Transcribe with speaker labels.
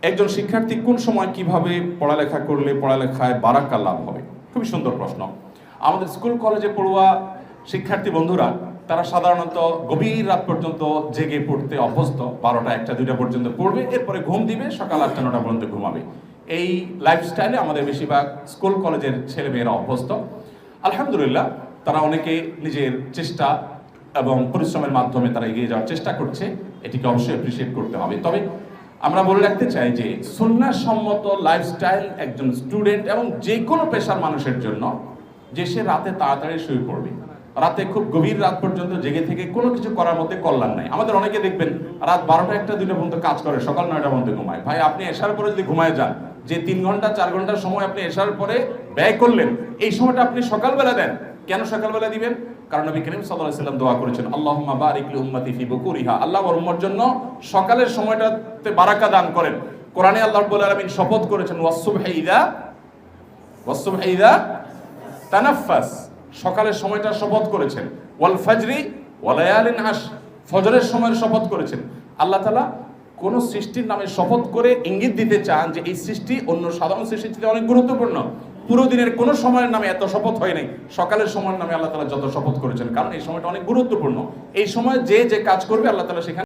Speaker 1: একজন শিক্ষার্থী কোন সময় কিভাবে পড়ালেখা করলে পড়ালেখায় বারাকা লাভ হবে? খুবই সুন্দর প্রশ্ন। আমাদের স্কুল কলেজে পড়ুয়া শিক্ষার্থী বন্ধুরা তারা সাধারণত গভীর রাত পর্যন্ত জেগে পড়তে অভ্যস্ত। 12টা 1টা 2টা পর্যন্ত পড়বে, এরপরে ঘুম দিবে, সকাল 8টা 9টা পর্যন্ত ঘুমাবে। এই লাইফস্টাইলে আমাদের বেশিরভাগ স্কুল কলেজের ছেলেমেয়েরা অভ্যস্ত। আলহামদুলিল্লাহ, তারা অনেকে নিজের চেষ্টা এবং পরিশ্রমের মাধ্যমে তারা এগিয়ে যাওয়ার চেষ্টা করছে, এটিকে অবশ্যই অ্যাপ্রিসিয়েট করতে হবে। তবে আমরা বলে রাখতে চাই যে সুন্নাহসম্মত লাইফস্টাইল একজন স্টুডেন্ট এবং যে কোনো পেশার মানুষের জন্য যে সে রাতে তাড়াতাড়ি শুয়ে পড়বে। রাতে খুব গভীর রাত পর্যন্ত জেগে থেকে কোনো কিছু করার মধ্যে কল্যাণ নাই। আমাদের অনেকে দেখবেন রাত 12টা 1টা 2টা পর্যন্ত কাজ করে, সকাল 9টা পর্যন্ত ঘুমায়। ভাই, আপনি এশার পরে যদি ঘুমায় যান, যে 3 ঘন্টা 4 ঘন্টার সময় আপনি এশার পরে ব্যয় করলেন, এই সময়টা আপনি সকালবেলা দেন। কেন সকালবেলা দিবেন? কারণ নবী করিম সাল্লাল্লাহু আলাইহি ওয়াসাল্লাম দোয়া করেছেন, আল্লাহুম্মা বারিক লি উম্মতি ফি বুকুরিহা, আল্লাহ ওর উম্মতের জন্য সকালের সময়টাতে বারাকা দান করেন। কোরআনে আল্লাহ রাব্বুল আলামিন শপথ করেছেন, ওয়াস-সুবহি ইযা তানাফফাস, সকালের সময়টা শপথ করেছেন। ওয়াল ফাজরি ওয়া লায়ালিন আশর, ফজরের সময়ের শপথ করেছেন। আল্লাহ তাআলা কোন সৃষ্টির নামে শপথ করে ইঙ্গিত দিতে চান যে এই সৃষ্টি অন্য সাধারণ সৃষ্টির চেয়ে অনেক গুরুত্বপূর্ণ। পুরো দিনের কোন সময়ের নামে এত শপথ হয় নাই, সকালের সময়ের নামে আল্লাহ তাআলা যত শপথ করেছেন, কারণ এই সময়টা অনেক গুরুত্বপূর্ণ। এই সময় যে যে কাজ করবে আল্লাহ তাআলা সেখানে